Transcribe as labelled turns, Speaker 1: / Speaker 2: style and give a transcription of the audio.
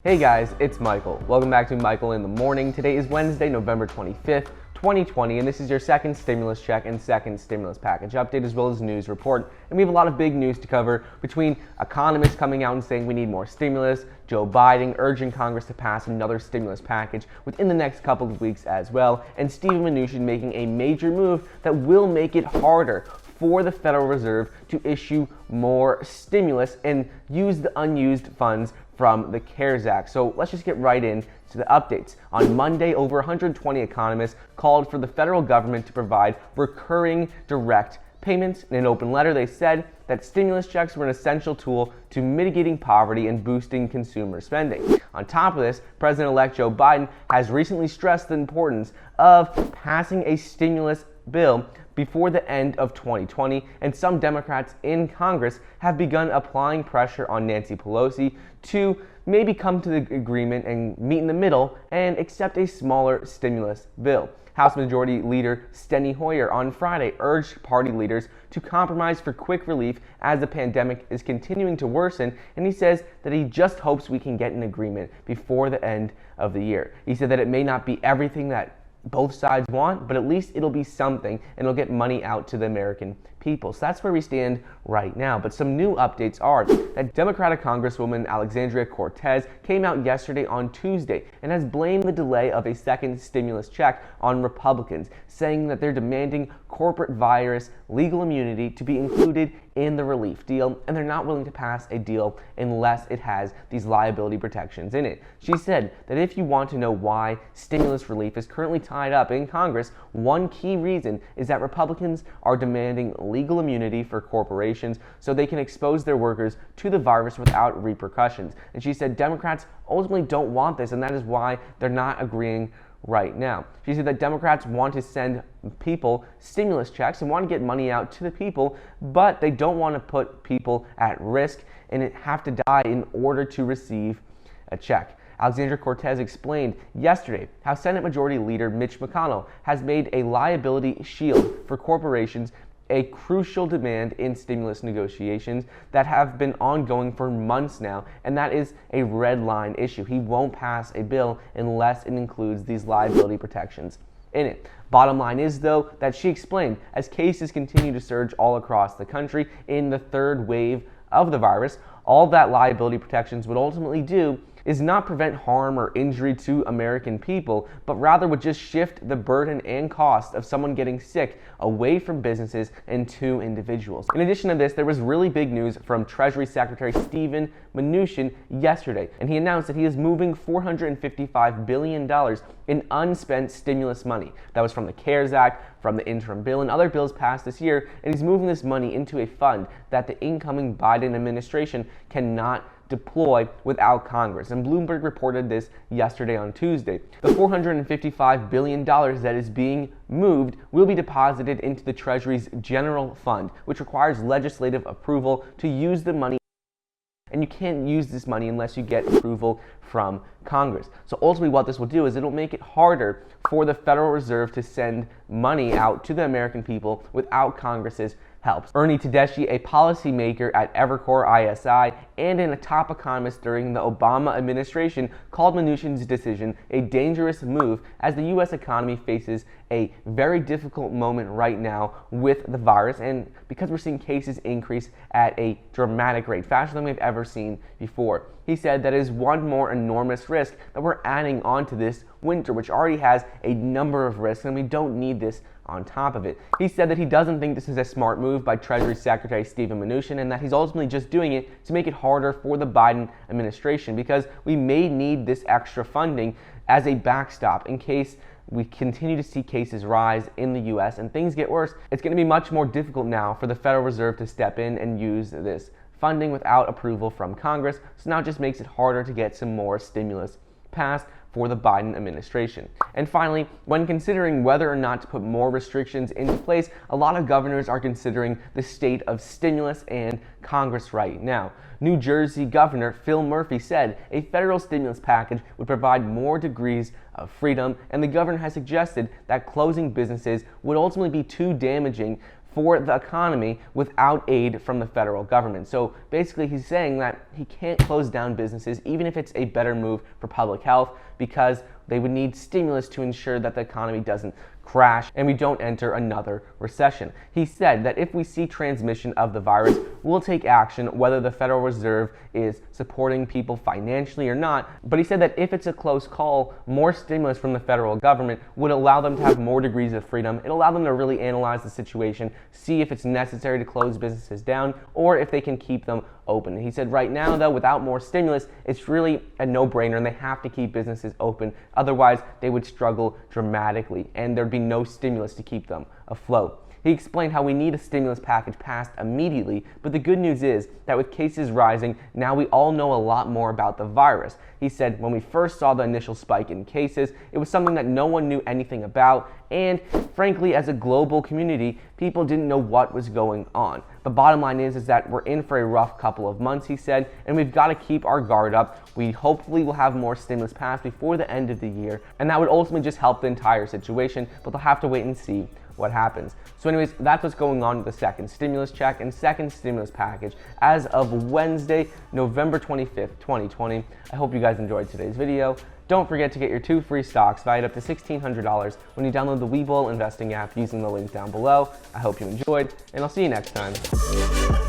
Speaker 1: Hey guys, it's Michael. Welcome back to Michael in the Morning. Today is Wednesday, November 25th, 2020, and this is your second stimulus check and second stimulus package update, as well as news report. And we have a lot of big news to cover between economists coming out and saying we need more stimulus, Joe Biden urging Congress to pass another stimulus package within the next couple of weeks as well, and Mnuchin making a major move that will make it harder for the Federal Reserve to issue more stimulus and use the unused funds from the CARES Act. So let's just get right in to the updates. On Monday, over 120 economists called for the federal government to provide recurring direct payments. In an open letter, they said that stimulus checks were an essential tool to mitigating poverty and boosting consumer spending. On top of this, President-elect Joe Biden has recently stressed the importance of passing a stimulus bill before the end of 2020, and some Democrats in Congress have begun applying pressure on Nancy Pelosi to maybe come to the agreement and meet in the middle and accept a smaller stimulus bill. House Majority Leader Steny Hoyer on Friday urged party leaders to compromise for quick relief as the pandemic is continuing to worsen, and he says that he just hopes we can get an agreement before the end of the year. He said that it may not be everything that both sides want, but at least it'll be something and it'll get money out to the American people. So that's where we stand right now. But some new updates are that Democratic Congresswoman Alexandria Cortez came out yesterday on Tuesday and has blamed the delay of a second stimulus check on Republicans, saying that they're demanding corporate virus legal immunity to be included in the relief deal, and they're not willing to pass a deal unless it has these liability protections in it. She said that if you want to know why stimulus relief is currently tied up in Congress, one key reason is that Republicans are demanding legal immunity for corporations so they can expose their workers to the virus without repercussions. And she said Democrats ultimately don't want this, and that is why they're not agreeing right now. She said that Democrats want to send people stimulus checks and want to get money out to the people, but they don't want to put people at risk and have to die in order to receive a check. Alexandria Cortez explained yesterday how Senate Majority Leader Mitch McConnell has made a liability shield for corporations a crucial demand in stimulus negotiations that have been ongoing for months now, and that is a red line issue. He won't pass a bill unless it includes these liability protections in it. Bottom line is, though, that she explained, as cases continue to surge all across the country in the third wave of the virus, all that liability protections would ultimately do is not prevent harm or injury to American people, but rather would just shift the burden and cost of someone getting sick away from businesses and to individuals. In addition to this, there was really big news from Treasury Secretary Mnuchin yesterday, and he announced that he is moving $455 billion in unspent stimulus money. That was from the CARES Act, from the interim bill, and other bills passed this year, and he's moving this money into a fund that the incoming Biden administration cannot deploy without Congress. And Bloomberg reported this yesterday on Tuesday. The $455 billion that is being moved will be deposited into the Treasury's general fund, which requires legislative approval to use the money. And you can't use this money unless you get approval from Congress. So ultimately what this will do is it'll make it harder for the Federal Reserve to send money out to the American people without Congress's help. Ernie Tedeschi, a policymaker at Evercore ISI and a top economist during the Obama administration, called Mnuchin's decision a dangerous move as the U.S. economy faces a very difficult moment right now with the virus, and because we're seeing cases increase at a dramatic rate, faster than we've ever seen before. He said that is one more enormous risk that we're adding onto this winter, which already has a number of risks, and we don't need this on top of it. He said that he doesn't think this is a smart move by Treasury Secretary Mnuchin, and that he's ultimately just doing it to make it harder for the Biden administration, because we may need this extra funding as a backstop in case we continue to see cases rise in the U.S. and things get worse. It's going to be much more difficult now for the Federal Reserve to step in and use this funding without approval from Congress. So now it just makes it harder to get some more stimulus passed for the Biden administration. And finally, when considering whether or not to put more restrictions into place, a lot of governors are considering the state of stimulus and Congress right now. New Jersey Governor Phil Murphy said a federal stimulus package would provide more degrees of freedom, and the governor has suggested that closing businesses would ultimately be too damaging for the economy without aid from the federal government. So basically he's saying that he can't close down businesses even if it's a better move for public health, because they would need stimulus to ensure that the economy doesn't crash and we don't enter another recession. He said that if we see transmission of the virus, we'll take action whether the Federal Reserve is supporting people financially or not. But he said that if it's a close call, more stimulus from the federal government would allow them to have more degrees of freedom. It allowed them to really analyze the situation, see if it's necessary to close businesses down or if they can keep them open. He said right now, though, without more stimulus, it's really a no-brainer and they have to keep businesses open. Otherwise, they would struggle dramatically and there'd be no stimulus to keep them afloat. He explained how we need a stimulus package passed immediately, but the good news is that with cases rising, now we all know a lot more about the virus. He said when we first saw the initial spike in cases, it was something that no one knew anything about, and frankly, as a global community, people didn't know what was going on. The bottom line is that we're in for a rough couple of months, he said, and we've got to keep our guard up. We hopefully will have more stimulus passed before the end of the year, and that would ultimately just help the entire situation, but they'll have to wait and see what happens. So anyways, that's what's going on with the second stimulus check and second stimulus package as of Wednesday, November 25th, 2020. I hope you guys enjoyed today's video. Don't forget to get your 2 free stocks valued up to $1,600 when you download the Webull investing app using the link down below. I hope you enjoyed, and I'll see you next time.